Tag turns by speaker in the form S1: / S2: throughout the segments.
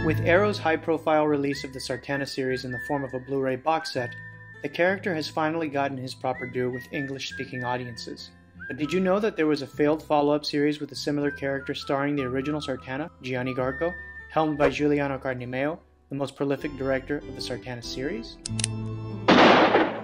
S1: With Arrow's high-profile release of the Sartana series in the form of a Blu-ray box set, the character has finally gotten his proper due with English-speaking audiences. But did you know that there was a failed follow-up series with a similar character starring the original Sartana, Gianni Garko, helmed by Giuliano Carnimeo, the most prolific director of the Sartana series?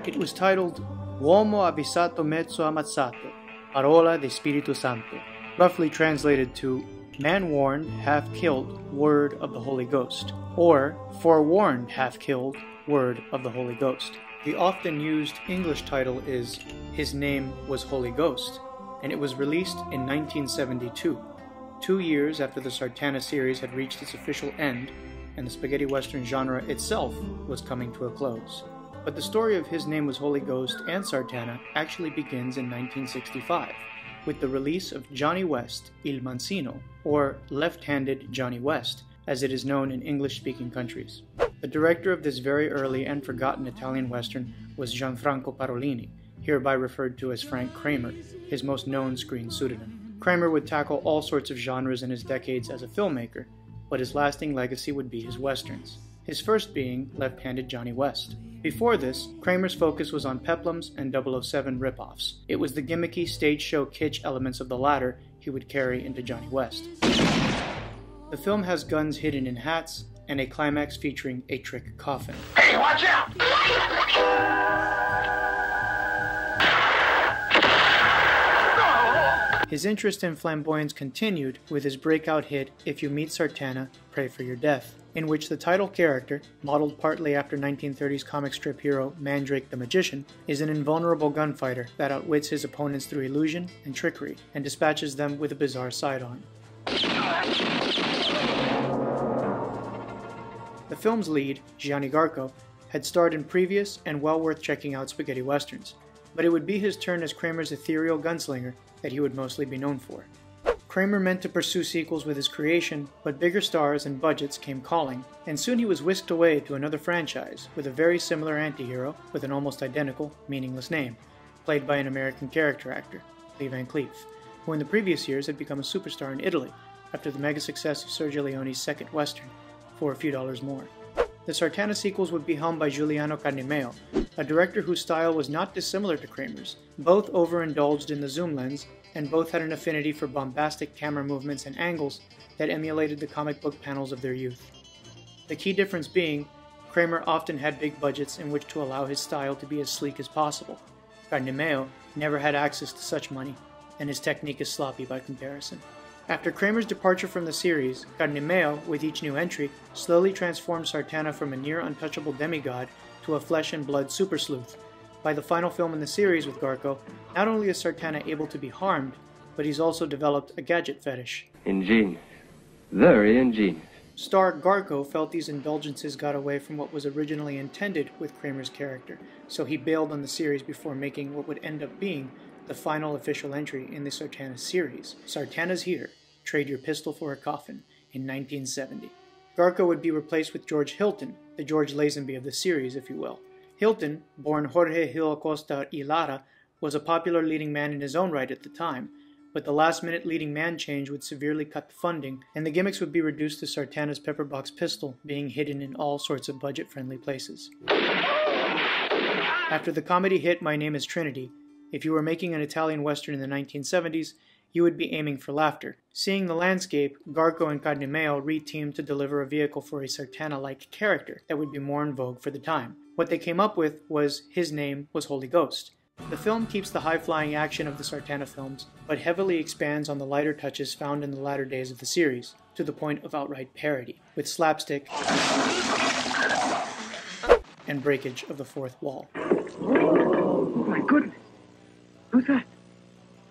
S1: It was titled Uomo avvisato mezzo ammazzato, parola di Spirito Santo, roughly translated to Man warned, half killed, word of the Holy Ghost, or forewarned, half killed, word of the Holy Ghost. The often used English title is His Name Was Holy Ghost, and it was released in 1972, 2 years after the Sartana series had reached its official end and the spaghetti western genre itself was coming to a close. But the story of His Name Was Holy Ghost and Sartana actually begins in 1965, with the release of Johnny West, Il Mancino, or Left-Handed Johnny West, as it is known in English-speaking countries. The director of this very early and forgotten Italian western was Gianfranco Parolini, hereby referred to as Frank Kramer, his most known screen pseudonym. Kramer would tackle all sorts of genres in his decades as a filmmaker, but his lasting legacy would be his westerns, his first being Left-Handed Johnny West. Before this, Kramer's focus was on peplums and 007 ripoffs. It was the gimmicky stage show kitsch elements of the latter he would carry into Johnny West. The film has guns hidden in hats and a climax featuring a trick coffin.
S2: Hey, watch out!
S1: His interest in flamboyance continued with his breakout hit If You Meet Sartana, Pray for Your Death, in which the title character, modeled partly after 1930s comic strip hero Mandrake the Magician, is an invulnerable gunfighter that outwits his opponents through illusion and trickery, and dispatches them with a bizarre sidearm. The film's lead, Gianni Garko, had starred in previous and well worth checking out spaghetti westerns, but it would be his turn as Kramer's ethereal gunslinger that he would mostly be known for. Kramer meant to pursue sequels with his creation, but bigger stars and budgets came calling, and soon he was whisked away to another franchise with a very similar anti-hero with an almost identical, meaningless name, played by an American character actor, Lee Van Cleef, who in the previous years had become a superstar in Italy after the mega success of Sergio Leone's second western, For a Few Dollars More. The Sartana sequels would be helmed by Giuliano Carnimeo, a director whose style was not dissimilar to Kramer's. Both overindulged in the zoom lens, and both had an affinity for bombastic camera movements and angles that emulated the comic book panels of their youth. The key difference being, Kramer often had big budgets in which to allow his style to be as sleek as possible. Carnimeo never had access to such money, and his technique is sloppy by comparison. After Kramer's departure from the series, Carnimeo, with each new entry, slowly transformed Sartana from a near-untouchable demigod to a flesh-and-blood super-sleuth. By the final film in the series with Garko, not only is Sartana able to be harmed, but he's also developed a gadget fetish.
S3: Ingenious. Very ingenious.
S1: Star Garko felt these indulgences got away from what was originally intended with Kramer's character, so he bailed on the series before making what would end up being the final official entry in the Sartana series, Sartana's Here, Trade Your Pistol for a Coffin, in 1970. Garko would be replaced with George Hilton, the George Lazenby of the series, if you will. Hilton, born Jorge Gil Acosta y Lara, was a popular leading man in his own right at the time, but the last-minute leading man change would severely cut the funding, and the gimmicks would be reduced to Sartana's pepperbox pistol being hidden in all sorts of budget-friendly places. After the comedy hit My Name is Trinity, if you were making an Italian western in the 1970s, you would be aiming for laughter. Seeing the landscape, Garko and Carnimeo re-teamed to deliver a vehicle for a Sartana-like character that would be more in vogue for the time. What they came up with was His Name Was Holy Ghost. The film keeps the high-flying action of the Sartana films, but heavily expands on the lighter touches found in the latter days of the series, to the point of outright parody, with slapstick and breakage of the fourth wall.
S2: Oh, my goodness. Who's that?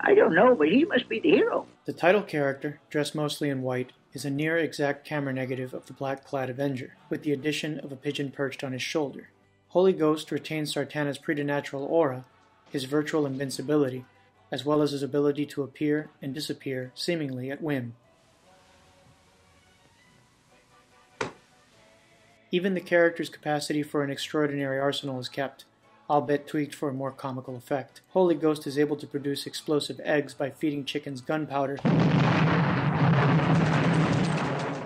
S2: I don't know, but he must be the hero.
S1: The title character, dressed mostly in white, is a near-exact camera negative of the black-clad Avenger, with the addition of a pigeon perched on his shoulder. Holy Ghost retains Sartana's preternatural aura, his virtual invincibility, as well as his ability to appear and disappear seemingly at whim. Even the character's capacity for an extraordinary arsenal is kept, albeit tweaked for a more comical effect. Holy Ghost is able to produce explosive eggs by feeding chickens gunpowder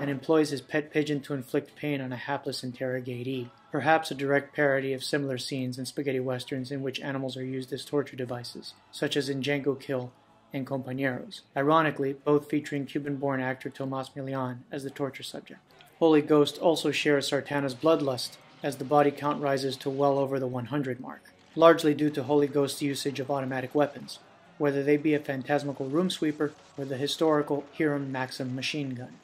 S1: and employs his pet pigeon to inflict pain on a hapless interrogatee, perhaps a direct parody of similar scenes in spaghetti westerns in which animals are used as torture devices, such as in Django Kill and Compañeros, ironically both featuring Cuban-born actor Tomas Milian as the torture subject. Holy Ghost also shares Sartana's bloodlust, as the body count rises to well over the 100 mark, largely due to Holy Ghost's usage of automatic weapons, whether they be a phantasmical room sweeper or the historical Hiram Maxim machine gun.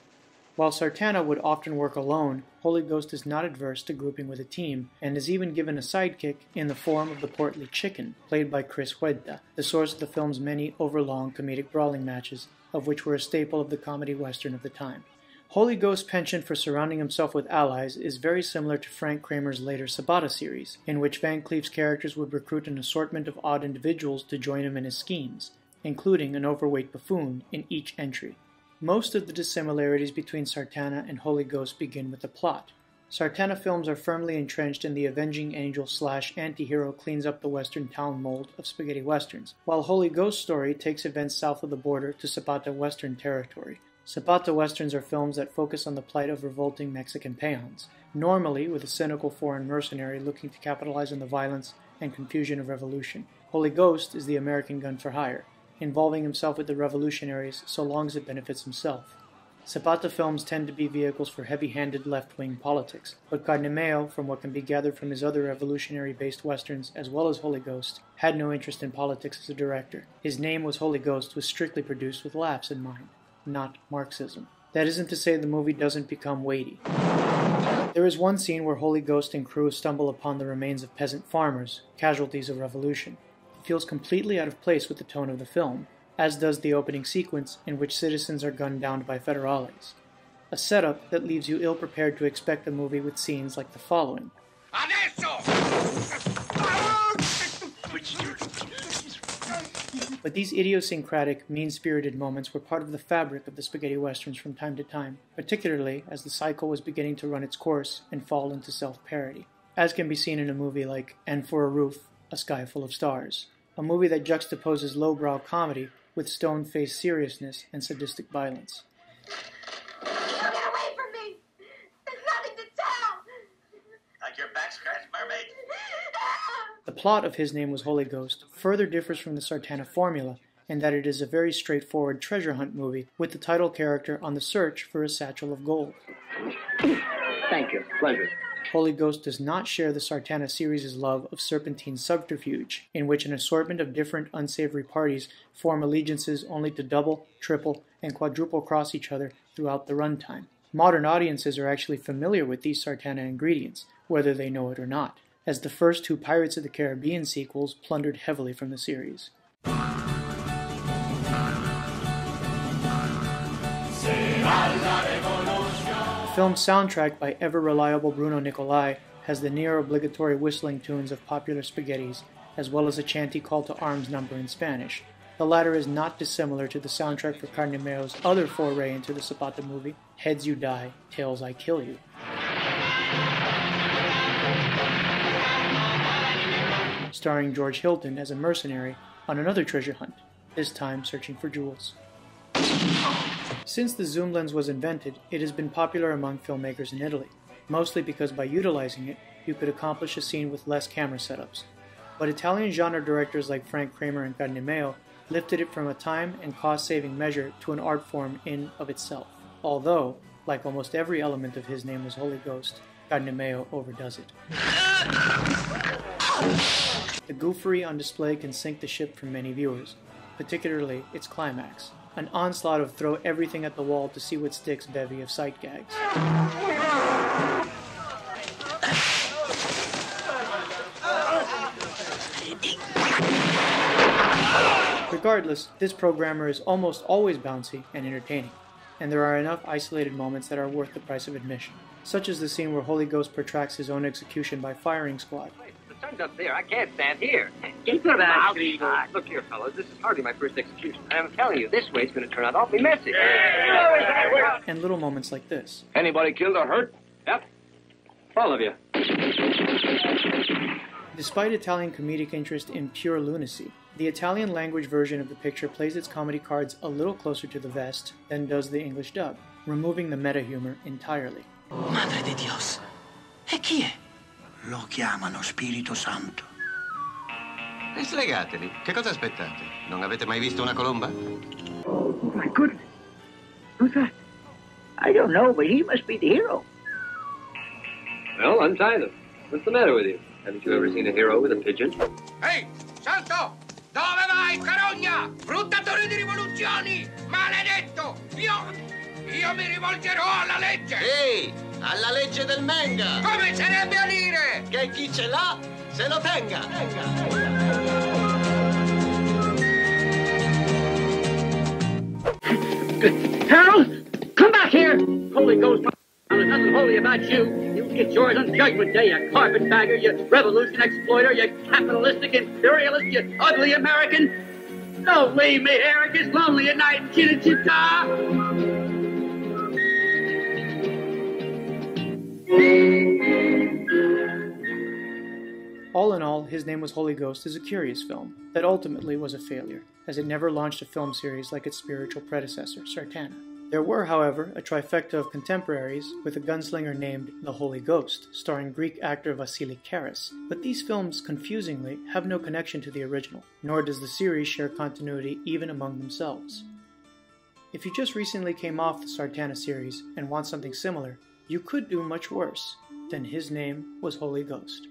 S1: While Sartana would often work alone, Holy Ghost is not adverse to grouping with a team, and is even given a sidekick in the form of the portly Chicken, played by Chris Huerta, the source of the film's many overlong comedic brawling matches, of which were a staple of the comedy western of the time. Holy Ghost's penchant for surrounding himself with allies is very similar to Frank Kramer's later Sabata series, in which Van Cleef's characters would recruit an assortment of odd individuals to join him in his schemes, including an overweight buffoon in each entry. Most of the dissimilarities between Sartana and Holy Ghost begin with the plot. Sartana films are firmly entrenched in the avenging angel / anti-hero cleans up the western town mold of spaghetti westerns, while Holy Ghost's story takes events south of the border to Zapata western territory. Zapata westerns are films that focus on the plight of revolting Mexican peons, normally with a cynical foreign mercenary looking to capitalize on the violence and confusion of revolution. Holy Ghost is the American gun for hire, involving himself with the revolutionaries so long as it benefits himself. Zapata films tend to be vehicles for heavy-handed left-wing politics, but Carnemeo, from what can be gathered from his other revolutionary-based westerns as well as Holy Ghost, had no interest in politics as a director. His Name Was Holy Ghost was strictly produced with laughs in mind, not Marxism. That isn't to say the movie doesn't become weighty. There is one scene where Holy Ghost and crew stumble upon the remains of peasant farmers, casualties of revolution. It feels completely out of place with the tone of the film, as does the opening sequence in which citizens are gunned down by federales. A setup that leaves you ill-prepared to expect the movie with scenes like the following. But these idiosyncratic, mean-spirited moments were part of the fabric of the spaghetti westerns from time to time, particularly as the cycle was beginning to run its course and fall into self-parody, as can be seen in a movie like And for a Roof, A Sky Full of Stars, a movie that juxtaposes lowbrow comedy with stone-faced seriousness and sadistic violence.
S4: Get away from me! There's nothing to tell!
S5: Like your back scratched, mermaid?
S1: The plot of His Name Was Holy Ghost further differs from the Sartana formula in that it is a very straightforward treasure hunt movie with the title character on the search for a satchel of gold.
S2: Thank you. Pleasure.
S1: Holy Ghost does not share the Sartana series' love of serpentine subterfuge, in which an assortment of different unsavory parties form allegiances only to double, triple, and quadruple cross each other throughout the runtime. Modern audiences are actually familiar with these Sartana ingredients, whether they know it or not, as the first two Pirates of the Caribbean sequels plundered heavily from the series. The film's soundtrack by ever-reliable Bruno Nicolai has the near-obligatory whistling tunes of popular spaghettis, as well as a chanty call to arms number in Spanish. The latter is not dissimilar to the soundtrack for Carnemeo's other foray into the Zapata movie, Heads You Die, Tails I Kill You. Starring George Hilton as a mercenary on another treasure hunt, this time searching for jewels. Since the zoom lens was invented, it has been popular among filmmakers in Italy, mostly because by utilizing it, you could accomplish a scene with less camera setups. But Italian genre directors like Frank Kramer and Carnemeo lifted it from a time and cost-saving measure to an art form in of itself. Although, like almost every element of His Name Was Holy Ghost, Carnemeo overdoes it. The goofery on display can sink the ship for many viewers, particularly its climax, an onslaught of throw everything at the wall to see what sticks bevy of sight gags. Regardless, this programmer is almost always bouncy and entertaining, and there are enough isolated moments that are worth the price of admission, such as the scene where Holy Ghost protracts his own execution by firing squad.
S6: The sun's up there. I can't stand here.
S2: Get your back, Grego.
S6: Look here, fellas. This is hardly my first execution. I'm telling you, this way it's going to turn out awfully messy.
S1: And little moments like this.
S3: Anybody killed or hurt?
S6: Yep.
S3: All of you.
S1: Despite Italian comedic interest in pure lunacy, the Italian language version of the picture plays its comedy cards a little closer to the vest than does the English dub. removing the meta-humor entirely.
S7: Madre di Dios. E chi è?
S5: Lo chiamano Spirito Santo.
S8: E sregateli. Che cosa aspettate? Non avete mai visto una colomba?
S2: Oh, my goodness. Who's that? I don't know, but he must be the hero.
S6: Well, untie them. What's the matter with you? Haven't you ever seen a hero with a pigeon?
S9: Ehi, Santo! Dove vai, carogna? Fruttatore di rivoluzioni! Maledetto! Io mi rivolgerò alla legge!
S8: Ehi, alla legge del Menga!
S9: Come sarebbe a dire?
S8: Che chi ce l'ha, se lo tenga!
S2: Harold, come back here! Holy Ghost, there's nothing holy about you. You get yours on Judgment Day, you carpetbagger, you revolution exploiter, you capitalistic imperialist, you ugly American. Don't leave me here, it gets lonely at night in Chinichita.
S1: All in all, His Name Was Holy Ghost is a curious film that ultimately was a failure, as it never launched a film series like its spiritual predecessor, Sartana. There were, however, a trifecta of contemporaries with a gunslinger named The Holy Ghost, starring Greek actor Vasilis Karas, but these films, confusingly, have no connection to the original, nor does the series share continuity even among themselves. If you just recently came off the Sartana series and want something similar, you could do much worse than His Name Was Holy Ghost.